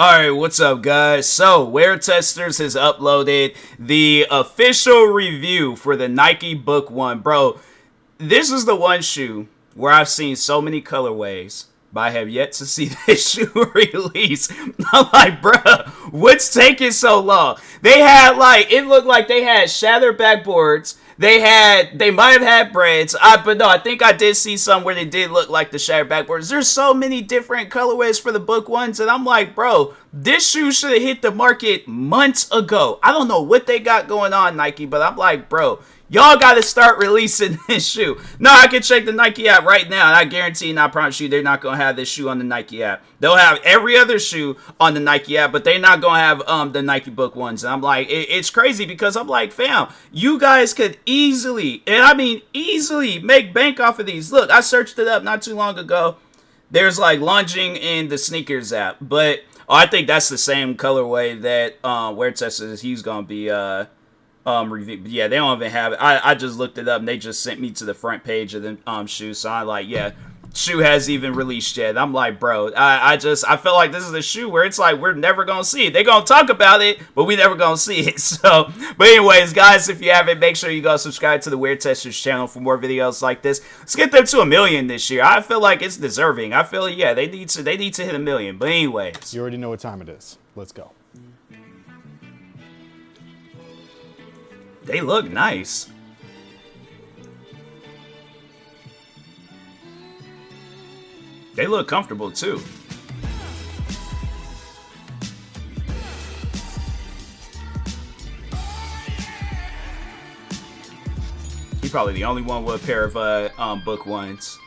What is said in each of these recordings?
Alright, what's up guys? So, Wear Testers has uploaded the official review for the Nike Book 1. Bro, this is the one shoe where I've seen so many colorways, but I have yet to see this shoe release. I'm like, bruh, what's taking so long? They had it looked like they had shattered backboards. They might have had breads. But no, I think I did see some where they did look like the shattered backboards. There's so many different colorways for the Book 1s, and I'm like, bro, this shoe should have hit the market months ago. I don't know what they got going on, Nike, but I'm like, bro, y'all got to start releasing this shoe. No, I can check the Nike app right now, and I guarantee and I promise you they're not going to have this shoe on the Nike app. They'll have every other shoe on the Nike app, but they're not going to have the Nike Book 1s. And I'm like, it's crazy because I'm like, fam, you guys could easily, and I mean easily, make bank off of these. Look, I searched it up not too long ago. There's launching in the sneakers app, but I think that's the same colorway that Wear Testers he's going to be review. Yeah, they don't even have it. I just looked it up and they just sent me to the front page of the shoe. So I'm like, yeah, shoe hasn't even released yet. I'm like, bro, I feel like this is a shoe where it's like we're never gonna see it. They're gonna talk about it, but we never gonna see it. So, but anyways, guys, if you haven't, make sure you go subscribe to the Wear Testers channel for more videos like this. Let's get them to 1 million this year. I feel like it's deserving. I feel yeah, they need to hit 1 million. But anyways, you already know what time it is. Let's go. They look nice. They look comfortable too. He's probably the only one with a pair of Book 1s.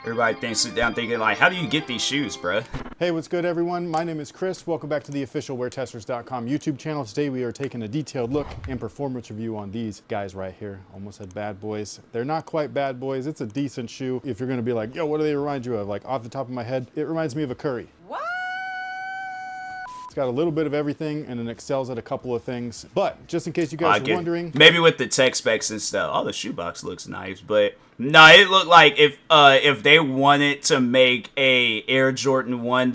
Everybody sit down thinking like, how do you get these shoes, bruh? Hey, what's good everyone? My name is Chris. Welcome back to the official WearTesters.com YouTube channel. Today we are taking a detailed look and performance review on these guys right here. Almost said bad boys. They're not quite bad boys. It's a decent shoe. If you're gonna be like, yo, what do they remind you of? Like off the top of my head, it reminds me of a Curry. What? It's got a little bit of everything and it excels at a couple of things. But just in case you guys are wondering. Maybe with the tech specs and stuff. Oh, the shoebox looks nice, but no, it looked like if they wanted to make a Air Jordan 1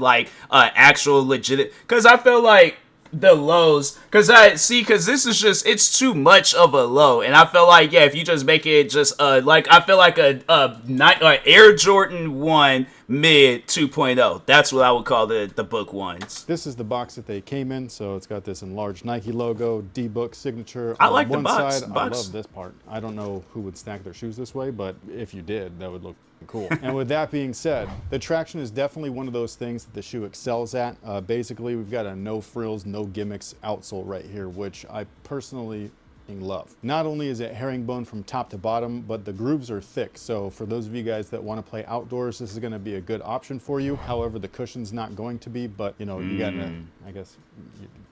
actual legit, because I feel like the lows, because this is just, it's too much of a low, and I feel like yeah, if you just make it just I feel like a Air Jordan 1 mid 2.0, that's what I would call the Book 1s. This is the box that they came in, so it's got this enlarged Nike logo, D-Book signature. I like on one the box. side. I love this part. I don't know who would stack their shoes this way, but if you did, that would look cool. And with that being said, the traction is definitely one of those things that the shoe excels at. Basically, we've got a no frills, no gimmicks outsole right here, which I personally love. Not only is it herringbone from top to bottom, but the grooves are thick. So for those of you guys that want to play outdoors, this is going to be a good option for you. However, the cushion's not going to be, but you know, you got to, I guess,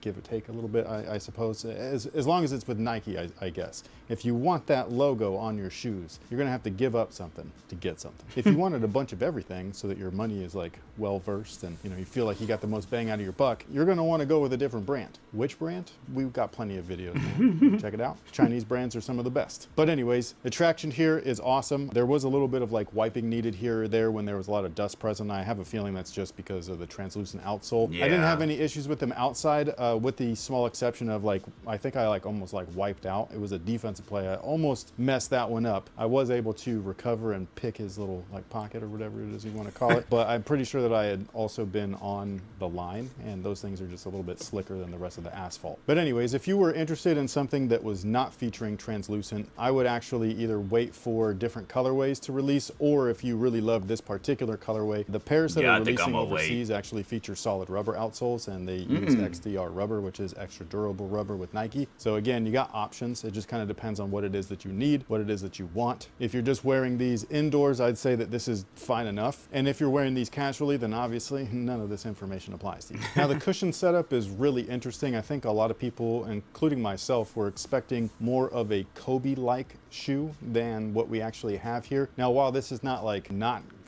give or take a little bit, I suppose, as long as it's with Nike, I guess. If you want that logo on your shoes, you're going to have to give up something to get something. If you wanted a bunch of everything so that your money is like well-versed and you know, you feel like you got the most bang out of your buck, you're going to want to go with a different brand. Which brand? We've got plenty of videos. Check it out. Chinese brands are some of the best. But anyways, the traction here is awesome. There was a little bit of wiping needed here or there when there was a lot of dust present. I have a feeling that's just because of the translucent outsole. Yeah. I didn't have any issues with them outside, with the small exception of I think I almost wiped out. It was a defensive play. I almost messed that one up. I was able to recover and pick his little pocket or whatever it is you want to call it. But I'm pretty sure that I had also been on the line, and those things are just a little bit slicker than the rest of the asphalt. But anyways, if you were interested in something that was not featuring translucent, I would actually either wait for different colorways to release, or if you really love this particular colorway, the pairs that are releasing overseas actually feature solid rubber outsoles, and they use XDR rubber, which is extra durable rubber with Nike. So again, you got options. It just kind of depends on what it is that you need, what it is that you want. If you're just wearing these indoors, I'd say that this is fine enough. And if you're wearing these casually, then obviously none of this information applies to you. Now the cushion setup is really interesting. I think a lot of people, including myself, were expecting more of a Kobe-like shoe than what we actually have here. Now, while this is not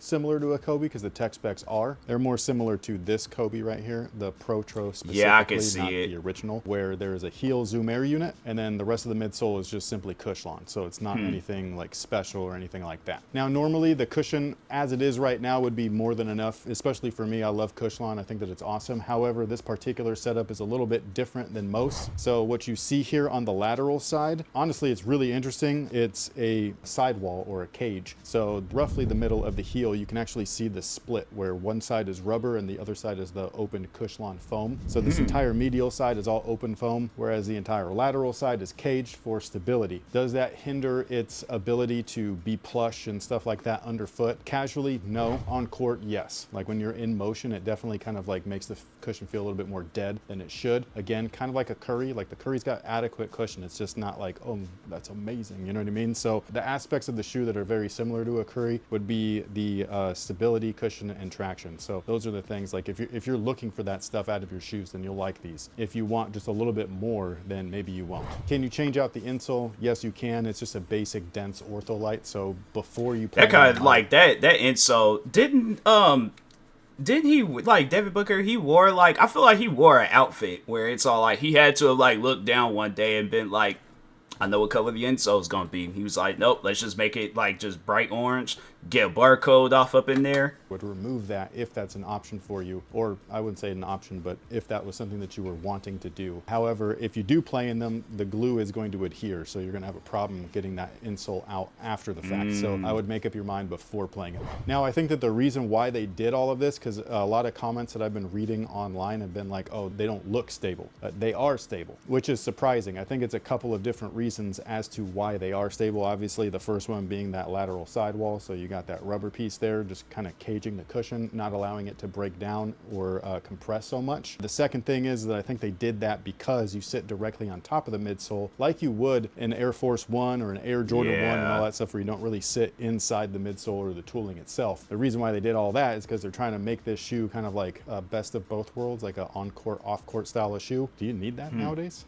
similar to a Kobe because the tech specs are. They're more similar to this Kobe right here, the Protro specifically, Yeah, I can see not it. the original, where there is a heel zoom air unit, and then the rest of the midsole is just simply Cushlon. So it's not anything like special or anything like that. Now, normally the cushion as it is right now would be more than enough, especially for me. I love Cushlon. I think that it's awesome. However, this particular setup is a little bit different than most. So what you see here on the lateral side, honestly, it's really interesting. It's a sidewall or a cage. So roughly the middle of the heel, you can actually see the split where one side is rubber and the other side is the open Cushlon foam. So this entire medial side is all open foam, whereas the entire lateral side is caged for stability. Does that hinder its ability to be plush and stuff like that underfoot? Casually, no. On court, yes. Like when you're in motion, it definitely kind of like makes the cushion feel a little bit more dead than it should. Again, kind of like a Curry. Like the Curry's got adequate cushion. It's just not like, oh, that's amazing. You know what I mean? So the aspects of the shoe that are very similar to a Curry would be the stability, cushion, and traction. So those are the things. Like if you're looking for that stuff out of your shoes, then you'll like these. If you want just a little bit more, then maybe you won't. Can you change out the insole? Yes, you can. It's just a basic dense ortholite. So before you that kind of like that insole didn't he, like Devin Booker, he wore like, I feel like he wore an outfit where it's all like he had to have like looked down one day and been like, I know what color the insole is going to be. He was like, nope, let's just make it like just bright orange, get a barcode off up in there. Would remove that if that's an option for you, or I wouldn't say an option, but if that was something that you were wanting to do. However, if you do play in them, the glue is going to adhere, so you're going to have a problem getting that insole out after the fact. So I would make up your mind before playing it. Now, I think that the reason why they did all of this, because a lot of comments that I've been reading online have been like, oh, they don't look stable. They are stable, which is surprising. I think it's a couple of different reasons as to why they are stable. Obviously, the first one being that lateral sidewall, so you got that rubber piece there just kind of caging the cushion, not allowing it to break down or compress so much. The second thing is that I think they did that because you sit directly on top of the midsole like you would an Air Force One or an Air Jordan 1 and all that stuff, where you don't really sit inside the midsole or the tooling itself. The reason why they did all that is because they're trying to make this shoe kind of like a best of both worlds, like an on-court, off-court style of shoe. Do you need that nowadays?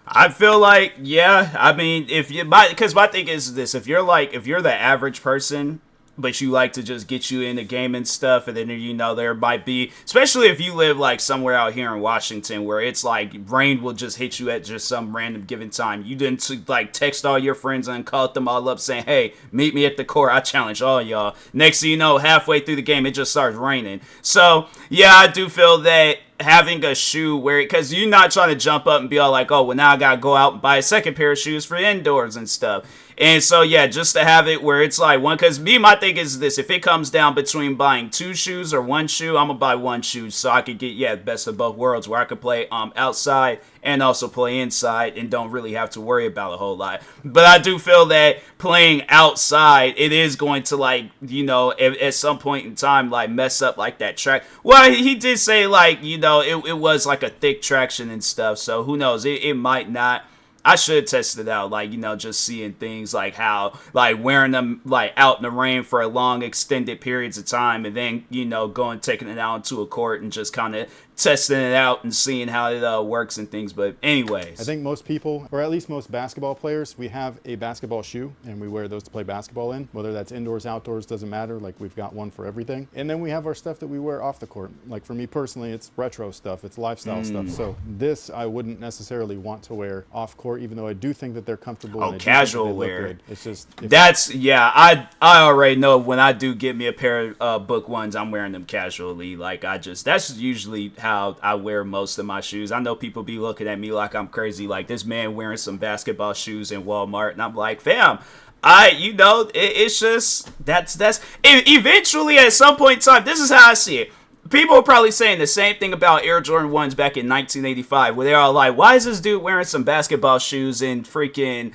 I feel like, yeah, I mean, because my thing is this, if you're the average person, but you like to just get you into gaming stuff, and then, you know, there might be, especially if you live like somewhere out here in Washington where it's like rain will just hit you at just some random given time. You didn't like text all your friends and call them all up saying, hey, meet me at the court, I challenge all y'all. Next thing you know, halfway through the game, it just starts raining. So yeah, I do feel that having a shoe where, because you're not trying to jump up and be all like, oh, well, now I gotta go out and buy a second pair of shoes for indoors and stuff. And so, yeah, just to have it where it's like one, because my thing is this, if it comes down between buying two shoes or one shoe, I'm gonna buy one shoe so I could get, yeah, best of both worlds, where I could play outside and also play inside and don't really have to worry about a whole lot. But I do feel that playing outside, it is going to, like, you know, at some point in time, like, mess up, like, that track. Well, he did say, like, you know, it was, like, a thick traction and stuff, so who knows, it might not. I should test it out, like, you know, just seeing things like how, like, wearing them, like, out in the rain for a long, extended periods of time, and then, you know, taking it out into a court and just kind of testing it out and seeing how it works and things. But anyways, I think most people, or at least most basketball players, we have a basketball shoe and we wear those to play basketball in, whether that's indoors, outdoors, doesn't matter. Like, we've got one for everything. And then we have our stuff that we wear off the court. Like, for me personally, it's retro stuff, it's lifestyle stuff. So this I wouldn't necessarily want to wear off court, even though I do think that they're comfortable. Oh, and casual wear. It's just, I already know when I do get me a pair of Book Ones, I'm wearing them casually. Like, that's usually how I wear most of my shoes. I know people be looking at me like I'm crazy, like this man wearing some basketball shoes in Walmart, and I'm like, fam, it's just that's eventually at some point in time, this is how I see it. People are probably saying the same thing about Air Jordan 1s back in 1985, where they're all like, why is this dude wearing some basketball shoes in freaking,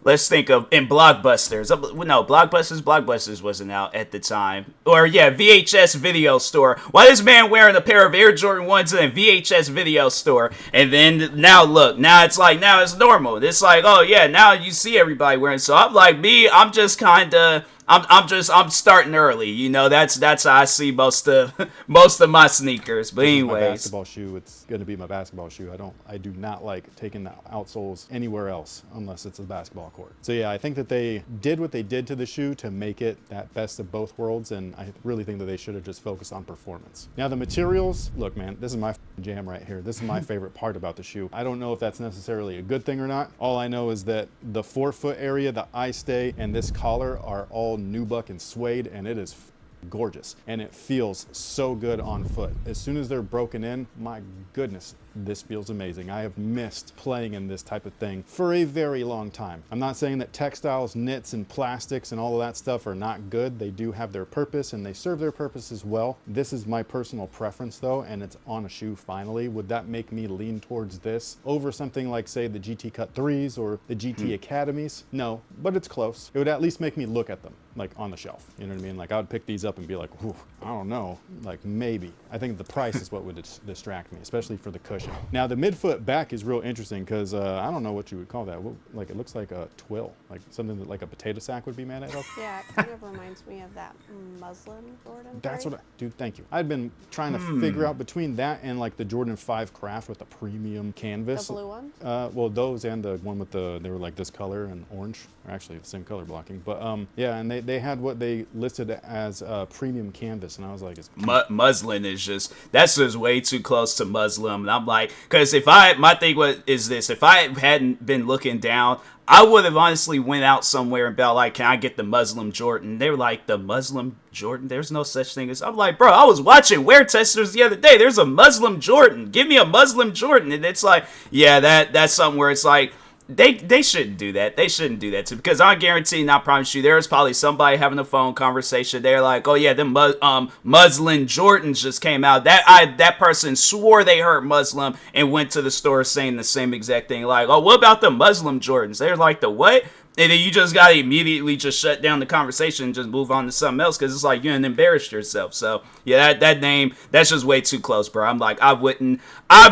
let's think of, in Blockbusters. No, Blockbusters wasn't out at the time. Or, yeah, VHS Video Store. Why is this man wearing a pair of Air Jordan 1s in a VHS Video Store? And then, now look, now it's normal. It's like, oh, yeah, now you see everybody wearing. So I'm like, I'm just kind of, I'm starting early. You know, that's how I see most of most of my sneakers. But anyways, my basketball shoe. It's gonna be my basketball shoe. I do not like taking the outsoles anywhere else unless it's a basketball court. So yeah, I think that they did what they did to the shoe to make it that best of both worlds, and I really think that they should have just focused on performance. Now the materials, look, man, this is my jam right here. This is my favorite part about the shoe. I don't know if that's necessarily a good thing or not. All I know is that the forefoot area, the eye stay, and this collar are all nubuck and suede, and it is gorgeous, and it feels so good on foot. As soon as they're broken in, my goodness, this feels amazing. I have missed playing in this type of thing for a very long time. I'm not saying that textiles, knits, and plastics and all of that stuff are not good. They do have their purpose, and they serve their purpose as well. This is my personal preference though, and it's on a shoe finally. Would that make me lean towards this over something like, say, the GT Cut 3s or the GT Academies? No, but it's close. It would at least make me look at them, like on the shelf. You know what I mean? Like I would pick these up and be like, "Ooh, I don't know, like maybe." I think the price is what would distract me, especially for the cushion. Now the midfoot back is real interesting because I don't know what you would call that. Like it looks like a twill, like something that like a potato sack would be made out of. Yeah, it kind of reminds me of that muslin Jordan. That's what dude, thank you. I'd been trying to figure out between that and like the Jordan 5 Craft with the premium canvas. The blue one? Well, those and the one with they were like this color and orange, or actually the same color blocking. But yeah, and they had what they listed as premium canvas, and I was like, it's muslin is that's just way too close to Muslim. And I'm like, because if I hadn't been looking down, I would have honestly went out somewhere and been like, can I get the Muslim Jordan? They were like, the Muslim Jordan? There's no such thing as... I'm like, bro, I was watching Wear Testers the other day. There's a Muslim Jordan. Give me a Muslim Jordan. And it's like, yeah, that's something where it's like, They shouldn't do that. They shouldn't do that too, because I guarantee, and I promise you, there's probably somebody having a phone conversation. They're like, "Oh yeah, them Muslim Jordans just came out." That person swore they heard Muslim and went to the store saying the same exact thing. Like, "Oh, what about the Muslim Jordans?" They're like, "The what?" And then you just gotta immediately just shut down the conversation and just move on to something else, because it's like you embarrassed yourself. So yeah, that name, that's just way too close, bro. I'm like, I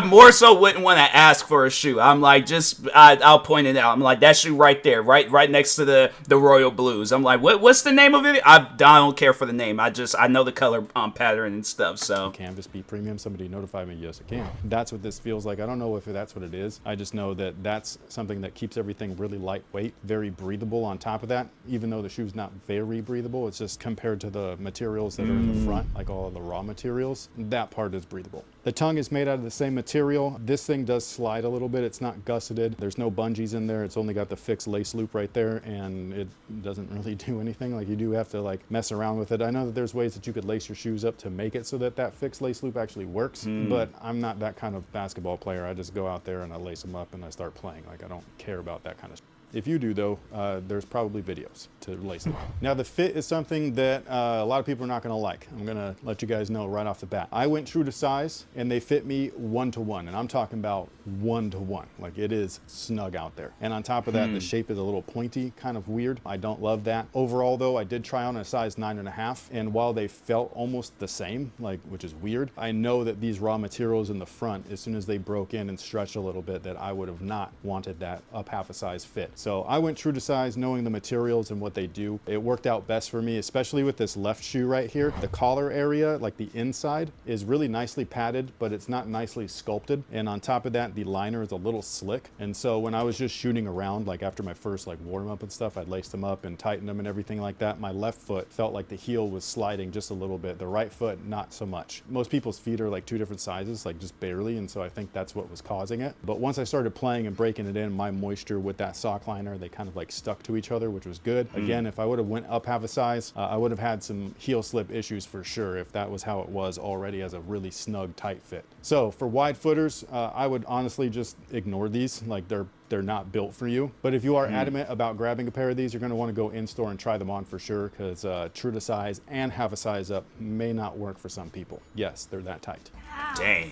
more so wouldn't want to ask for a shoe. I'm like, I'll point it out. I'm like, that shoe right there, right next to the Royal Blues. I'm like, what's the name of it? I don't care for the name. I know the color pattern and stuff. So Canvas be premium. Somebody notify me. Yes, it can. That's what this feels like. I don't know if that's what it is. I just know that that's something that keeps everything really lightweight, very breathable on top of that. Even though the shoe's not very breathable, it's just compared to the materials that are in the front, like all of the raw materials, that part is breathable. The tongue is made out of the same material. This thing does slide a little bit. It's not gusseted. There's no bungees in there. It's only got the fixed lace loop right there, and it doesn't really do anything. Like, you do have to like mess around with it. I know that there's ways that you could lace your shoes up to make it so that that fixed lace loop actually works, but I'm not that kind of basketball player. I just go out there and I lace them up and I start playing. Like, I don't care about that kind of stuff. If you do though, there's probably videos to lace them. Now the fit is something that a lot of people are not gonna like. I'm gonna let you guys know right off the bat. I went true to size and they fit me 1-to-1, and I'm talking about 1-to-1. Like, it is snug out there. And on top of that, the shape is a little pointy, kind of weird. I don't love that. Overall though, I did try on a size 9.5, and while they felt almost the same, like, which is weird, I know that these raw materials in the front, as soon as they broke in and stretched a little bit, that I would have not wanted that up half a size fit. So I went true to size, knowing the materials and what they do. It worked out best for me, especially with this left shoe right here. The collar area, like the inside, is really nicely padded, but it's not nicely sculpted. And on top of that, the liner is a little slick. And so when I was just shooting around, like after my first like warm up and stuff, I'd laced them up and tightened them and everything like that. My left foot felt like the heel was sliding just a little bit. The right foot, not so much. Most people's feet are like two different sizes, like just barely. And so I think that's what was causing it. But once I started playing and breaking it in, my moisture with that sock liner, they kind of like stuck to each other, which was good. Again, if I would have went up half a size, I would have had some heel slip issues for sure, if that was how it was already as a really snug, tight fit. So for wide footers, I would honestly just ignore these. Like, they're not built for you. But if you are adamant about grabbing a pair of these, you're gonna wanna go in store and try them on for sure, because true to size and half a size up may not work for some people. Yes, they're that tight. Dang.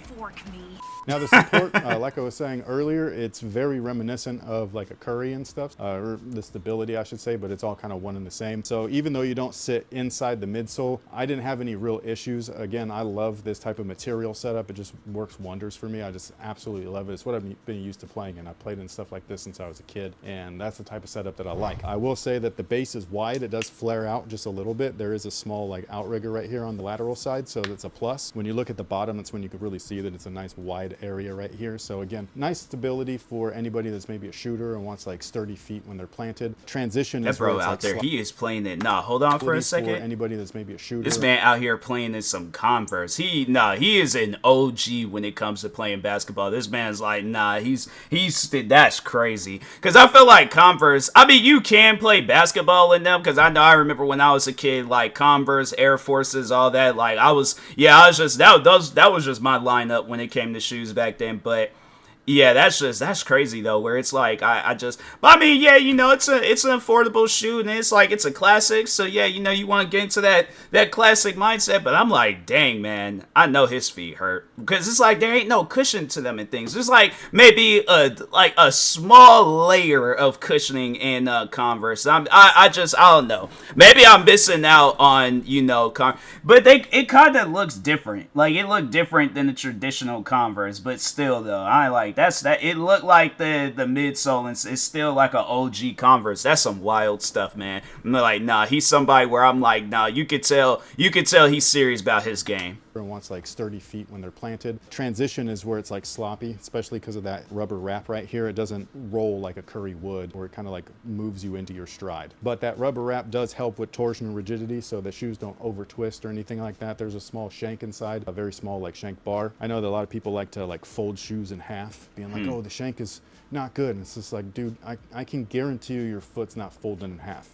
Now the support, like I was saying earlier, it's very reminiscent of like a Curry and stuff, or the stability I should say, but it's all kind of one and the same. So even though you don't sit inside the midsole, I didn't have any real issues. Again, I love this type of material setup. It just works wonders for me. I just absolutely love it. It's what I've been used to playing, and I played in stuff like this since I was a kid, and that's the type of setup that I like. I will say that the base is wide. It does flare out just a little bit. There is a small like outrigger right here on the lateral side, so that's a plus. When you look at the bottom, that's when you can really see that it's a nice wide area right here. So again, nice stability for anybody that's maybe a shooter and wants like sturdy feet when they're planted. Transition That is where bro it's out like there, he is playing it. Nah, hold on for a second. For anybody that's maybe a shooter. This man out here playing in some Converse. He is an OG when it comes to playing basketball. This man's like, nah, that's crazy. Because I feel like Converse, I mean, you can play basketball in them, because I remember when I was a kid, like Converse, Air Forces, all that. Like that was just my lineup when it came to shoes back then. But yeah, that's crazy though, where it's like but I mean, yeah, it's an affordable shoe, and it's a classic, so yeah, you want to get into that classic mindset. But I'm like, dang man, I know his feet hurt, because it's like there ain't no cushion to them and things. There's like maybe a small layer of cushioning in Converse. I don't know, maybe I'm missing out on but it kind of looks different. Like it looked different than the traditional Converse, but still though, I like that. It looked like the midsole, and it's still like an OG Converse. That's some wild stuff, man. I'm like, nah, he's somebody where I'm like, nah, you could tell he's serious about his game. And wants like sturdy feet when they're planted. Transition is where it's like sloppy, especially because of that rubber wrap right here. It doesn't roll like a Curry would, where it kind of like moves you into your stride. But that rubber wrap does help with torsion and rigidity, so the shoes don't over twist or anything like that. There's a small shank inside, a very small like shank bar. I know that a lot of people like to like fold shoes in half, being like, oh, the shank is not good. And it's just like, dude, I can guarantee you your foot's not folding in half.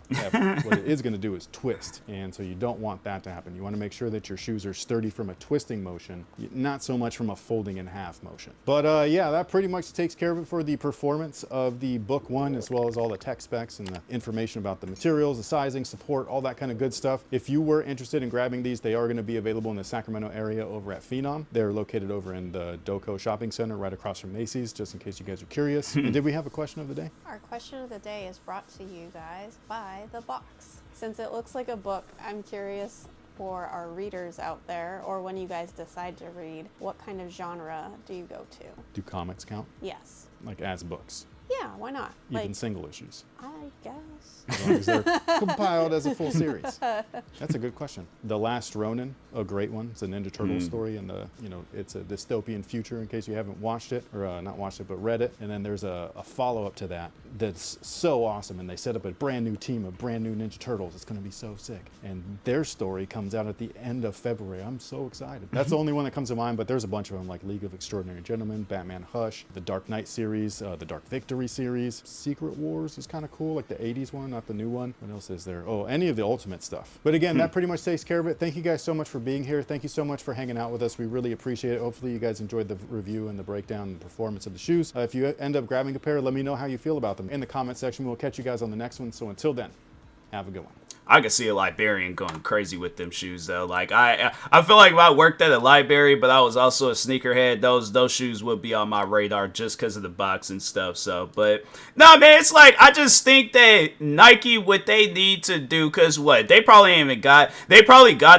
What it is going to do is twist, and so you don't want that to happen. You want to make sure that your shoes are sturdy from a twisting motion, not so much from a folding in half motion. But yeah, that pretty much takes care of it for the performance of the Book 1, as well as all the tech specs and the information about the materials, the sizing, support, all that kind of good stuff. If you were interested in grabbing these, they are going to be available in the Sacramento area over at Phenom. They're located over in the Doco Shopping Center right across from Macy's, just in case you guys are curious. And did we have a question of the day? Our question of the day is brought to you guys by The Box. Since it looks like a book, I'm curious for our readers out there, or when you guys decide to read, what kind of genre do you go to? Do comics count? Yes. Like as books? Yeah, why not? Even like, single issues? I guess. As long as they're compiled as a full series. That's a good question. The Last Ronin, a great one. It's a Ninja Turtle story, and it's a dystopian future, in case you haven't watched it, or not watched it, but read it. And then there's a follow-up to that that's so awesome, and they set up a brand new team of brand new Ninja Turtles. It's going to be so sick. And their story comes out at the end of February. I'm so excited. That's the only one that comes to mind, but there's a bunch of them, like League of Extraordinary Gentlemen, Batman Hush, the Dark Knight series, the Dark Victory series. Secret Wars is kind of cool, like the 80s one, not the new one. What else is there? Oh, any of the Ultimate stuff. But again, that pretty much takes care of it. Thank you guys so much for being here. Thank you so much for hanging out with us. We really appreciate it. Hopefully you guys enjoyed the review and the breakdown and performance of the shoes. If you end up grabbing a pair, let me know how you feel about them in the comment section. We'll catch you guys on the next one. So until then, have a good one. I could see a librarian going crazy with them shoes though. Like I feel like if I worked at a library, but I was also a sneakerhead, those shoes would be on my radar just because of the box and stuff. So, but no, man, it's like I just think that Nike, what they need to do, because they probably got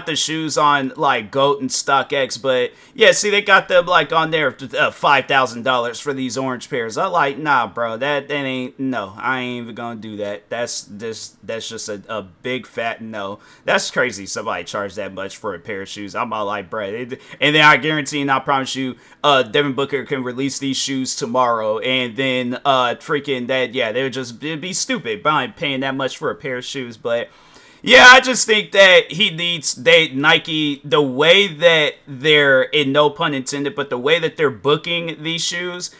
the shoes on like GOAT and StockX, but yeah, see, they got them like on there $5,000 for these orange pairs. I'm like, nah, bro, that ain't, no, I ain't even gonna do that. That's just a big fat no. That's crazy. Somebody charged that much for a pair of shoes. I'm all like, bruh. And then I guarantee and I promise you, Devin Booker can release these shoes tomorrow, and then freaking that, yeah, it'd be stupid paying that much for a pair of shoes. But yeah, I just think that Nike, the way that they're, in no pun intended, but the way that they're booking these shoes,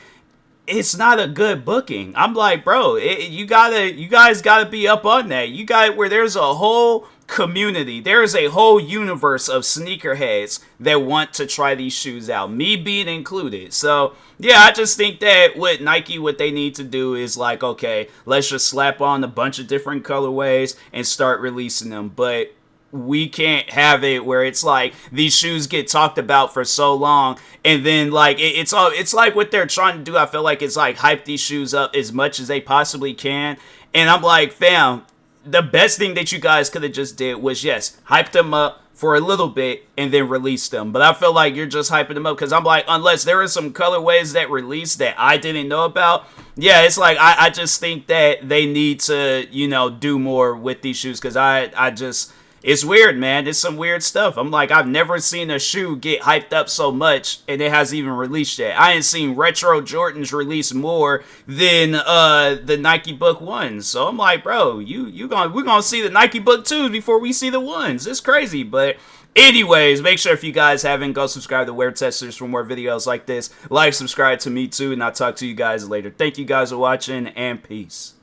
it's not a good booking. I'm like, bro, you guys gotta be up on that. You got where there's a whole community, there's a whole universe of sneakerheads that want to try these shoes out, me being included. So yeah, I just think that with Nike, what they need to do is like, okay, let's just slap on a bunch of different colorways and start releasing them. But we can't have it where it's like these shoes get talked about for so long, and then like it's like what they're trying to do. I feel like it's like hype these shoes up as much as they possibly can, and I'm like, fam, the best thing that you guys could have just did was, yes, hype them up for a little bit and then release them. But I feel like you're just hyping them up because I'm like, unless there are some colorways that released that I didn't know about, yeah, it's like I just think that they need to, you know, do more with these shoes because I just, it's weird, man. It's some weird stuff. I'm like, I've never seen a shoe get hyped up so much and it hasn't even released yet. I ain't seen retro Jordans release more than the Nike Book 1s. So I'm like, bro, we're gonna see the Nike Book 2s before we see the 1s. It's crazy. But anyways, make sure if you guys haven't, go subscribe to Wear Testers for more videos like this. Like, subscribe to me too, and I'll talk to you guys later. Thank you guys for watching, and peace.